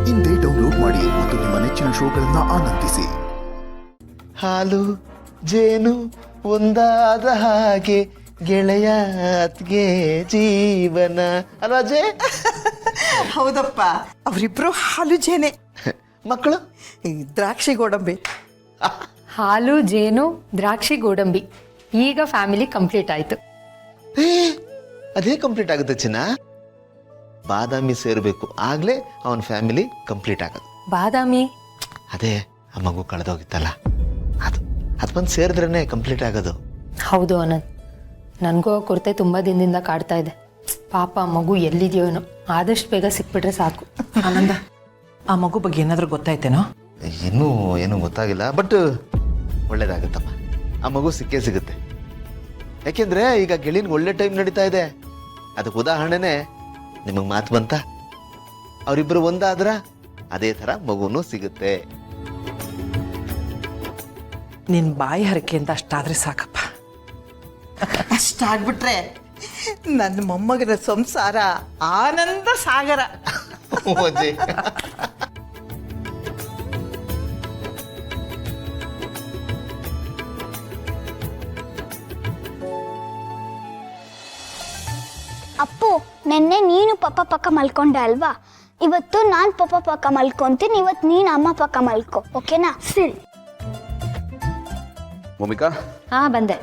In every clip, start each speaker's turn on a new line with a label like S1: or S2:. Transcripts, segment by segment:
S1: ಇಂದೇ ಡೌನ್ಲೋಡ್ ಮಾಡಿ ಮತ್ತು ನಿಮ್ಮ ನೆಚ್ಚಿನ ಶೋಗಳನ್ನ ಆನಂದಿಸಿ.
S2: ಹಾಲು ಜೇನು ಒಂದಾದ ಹಾಗೆ ಗೆಳೆಯಾತ್ಗೆ ಜೀವನ ಅಲ್ವಾ ಜೇ?
S3: ಹೌದಪ್ಪ, ಅವರಿಬ್ರು ಹಾಲು ಜೇನೆ.
S2: ಮಕ್ಕಳು
S3: ದ್ರಾಕ್ಷಿ ಗೋಡಂಬಿ.
S4: ಹಾಲು ಜೇನು ದ್ರಾಕ್ಷಿ ಗೋಡಂಬಿ. ಈಗ ಫ್ಯಾಮಿಲಿ ಕಂಪ್ಲೀಟ್ ಆಯ್ತು.
S2: ಅದೇ ಕಂಪ್ಲೀಟ್ ಆಗುತ್ತೆ ಚಿನ್ನ. ಬಾದಾಮಿ ಸೇರ್ಬೇಕು, ಆಗ್ಲೇ ಅವನ ಫ್ಯಾಮಿಲಿ ಕಂಪ್ಲೀಟ್ ಆಗೋದು.
S4: ಬಾದಾಮಿ
S2: ಅದೇ ಆ ಮಗು ಕಳೆದೋಗಿತ್ತಲ್ಲ, ಅದು ಬಂದು ಸೇರಿದ್ರೇನೆ ಕಂಪ್ಲೀಟ್ ಆಗೋದು.
S4: ಹೌದು ಆನಂದ್, ನನಗೂ ಆ ಕೊರತೆ ತುಂಬ ದಿನದಿಂದ ಕಾಡ್ತಾ ಇದೆ. ಪಾಪ ಆ ಮಗು ಎಲ್ಲಿದೆಯೋ ಏನೋ, ಆದಷ್ಟು ಬೇಗ ಸಿಕ್ಬಿಟ್ರೆ ಸಾಕು.
S3: ಆನಂದ, ಆ ಮಗು ಬಗ್ಗೆ ಏನಾದರೂ ಗೊತ್ತಾಯ್ತೇನೋ?
S2: ಇನ್ನೂ ಏನೂ ಗೊತ್ತಾಗಿಲ್ಲ, ಬಟ್ ಒಳ್ಳೇದಾಗುತ್ತಮ್ಮ. ಆ ಮಗು ಸಿಕ್ಕೇ ಸಿಗುತ್ತೆ. ಯಾಕೆಂದ್ರೆ ಈಗ ಗೆಳಿನ್ಗೆ ಒಳ್ಳೆ ಟೈಮ್ ನಡೀತಾ ಇದೆ. ಅದಕ್ಕೆ ಉದಾಹರಣೆನೆ ನಿಮಗೆ ಮಾತು ಬಂತ, ಅವರಿಬ್ಬರು ಒಂದಾದ್ರ ಅದೇ ಥರ ಮಗುನೂ ಸಿಗುತ್ತೆ.
S3: ನಿನ್ನ ಬಾಯಿ ಹರಕೆಯಿಂದ ಅಷ್ಟಾದ್ರೆ ಸಾಕಪ್ಪ. ಅಷ್ಟಾಗ್ಬಿಟ್ರೆ ನನ್ನ ಮೊಮ್ಮಗನ ಸಂಸಾರ ಆನಂದ ಸಾಗರ.
S2: ಅಜ್ಜಿ.
S5: ಅಪ್ಪು, ನೆನ್ನೆ ನೀನು ಪಪ್ಪ ಪಕ್ಕ ಮಲ್ಕೊಂಡೆ ಅಲ್ವಾ? ಇವತ್ತು ನಾನು ಪಪ್ಪ ಪಕ್ಕ ಮಲ್ಕೊಂತೀನಿ, ಇವತ್ತು ನೀನು ಅಮ್ಮ ಪಕ್ಕ ಮಲ್ಕೊ, ಓಕೆನಾ? ಸರಿ.
S6: ಭೂಮಿಕಾ,
S4: ಬಂದೆ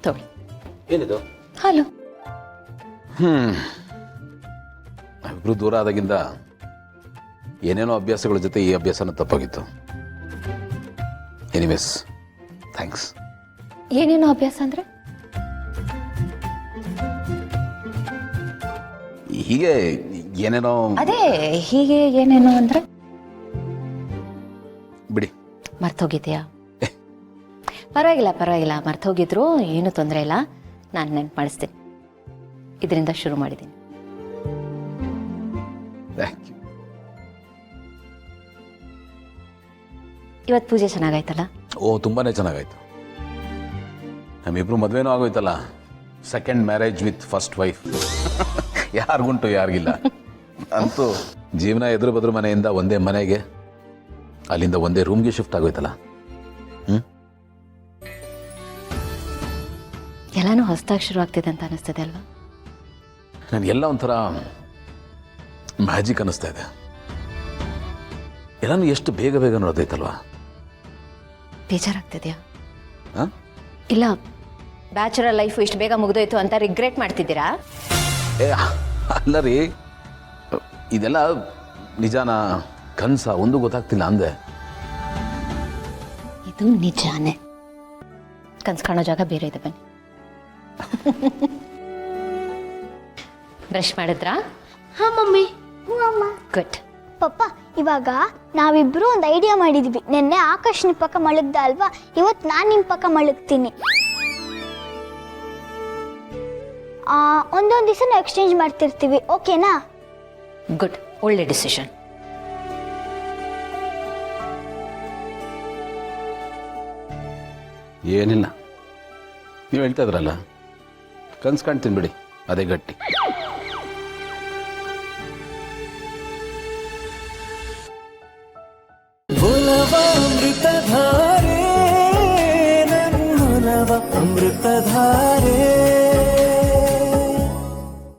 S4: ತಗೊಳ್ಳಿ.
S6: ಏನಿದು?
S4: ಹಾಲು.
S6: ಇಬ್ರು ದೂರ ಆದಾಗಿಂದ ಏನೇನೋ ಅಭ್ಯಾಸಗಳ ಜೊತೆ ಈ ಅಭ್ಯಾಸನೂ ತಪ್ಪಾಗಿತ್ತು. Anyways, thanks.
S4: ಏನೇನೋ ಅಭ್ಯಾಸ ಅಂದ್ರೆ?
S6: ಹೀಗೆ ಏನೇನೋ.
S4: ಅದೇ ಹೀಗೆ ಏನೇನೋ ಅಂದ್ರೆ
S6: ಬಿಡಿ.
S4: ಮರ್ತೋಗಿದ್ಯಾ? ಪರವಾಗಿಲ್ಲ, ಮರ್ತೋಗಿದ್ರು ಏನು ತೊಂದರೆ ಇಲ್ಲ. ನಾನು ನೆನ್ಪು ಮಾಡಿಸ್ತೀನಿ. ಇದರಿಂದ ಶುರು ಮಾಡಿದ್ದೀನಿ.
S6: Thank you.
S4: ಇವತ್ತು ಪೂಜೆ ಚೆನ್ನಾಗಾಯ್ತಲ್ಲ?
S6: ತುಂಬಾನೇ ಚೆನ್ನಾಗಾಯ್ತು. ನಮ್ಮಿಬ್ರು ಮದುವೆನೂ ಆಗೋಯ್ತಲ್ಲ. Second marriage with first wife. ಯಾರಿಗುಂಟು ಯಾರಿಗಿಲ್ಲ. ಅಂತೂ ಜೀವನ ಎದುರು ಬದ್ರು ಮನೆಯಿಂದ ಒಂದೇ ಮನೆಗೆ, ಅಲ್ಲಿಂದ ಒಂದೇ ರೂಮ್ಗೆ ಶಿಫ್ಟ್ ಆಗೋಯ್ತಲ್ಲ.
S4: ಎಲ್ಲಾನು ಹೊಸದಾಗಿ ಶುರು ಆಗ್ತಿದೆ ಅಂತ ಅನಿಸ್ತದೆ ಅಲ್ವಾ?
S6: ನನಗೆಲ್ಲ ಒಂಥರ ಮ್ಯಾಜಿಕ್ ಅನ್ನಿಸ್ತಾ ಇದೆ. ಎಲ್ಲಾನು ಎಷ್ಟು ಬೇಗ ಬೇಗ ನೋಡೋದೈತಲ್ವಾ?
S4: ಬೇಜಾರಾಗ್ತಿದ್ಯಾ? ಇಲ್ಲ, ಬ್ಯಾಚುಲರ್ ಲೈಫ್ ಇಷ್ಟು ಬೇಗ ಮುಗಿದೋಯ್ತು ಅಂತ ರಿಗ್ರೆಟ್ ಮಾಡ್ತಿದ್ದೀರಾ?
S6: ಅಲ್ಲ ರೀ, ಇದೆಲ್ಲ ನಿಜಾನ ಕನಸ ಒಂದು ಗೊತ್ತಾಗ್ತಿಲ್ಲ ಅಂದೆ.
S4: ಇದು ನಿಜಾನೇ. ಕನ್ಸು ಕಾಣೋ ಜಾಗ ಬೇರೆ ಇದೆ, ಬನ್ನಿ. ಬ್ರಷ್ ಮಾಡಿದ್ರಾ?
S5: ಹಾ ಮಮ್ಮಿ. ಅಮ್ಮ.
S4: ಗುಡ್.
S5: ಪಪ್ಪ, ಇವಾಗ ನಾವಿಬ್ರು ಒಂದು ಐಡಿಯಾ ಮಾಡಿದ್ವಿ. ನಿನ್ನೆ ಆಕಾಶ್ ನಿಮ್ ಪಕ್ಕ ಮಲಗ್ದ ಅಲ್ವಾ? ಇವತ್ತು ನಾನು ನಿಮ್ ಪಕ್ಕ ಮಲಗ್ತೀನಿ. ಒಂದೊಂದು ದಿವಸ ನಾವು ಎಕ್ಸ್ಚೇಂಜ್ ಮಾಡ್ತಿರ್ತೀವಿ, ಓಕೆನಾ?
S4: ಗುಡ್, ಒಳ್ಳೆ ಡಿಸಿಷನ್.
S6: ಏನಿಲ್ಲ, ನೀವು ಹೇಳ್ತಾ ಇದ್ರಲ್ಲ, ಕನ್ಸು ಕಾಣ್ತೀನಿ ಬಿಡಿ, ಅದೇ ಗಟ್ಟಿ.
S7: ಅಮೃತಧಾರೆ, ನನ್ನ ಅಮೃತಧಾರೆ.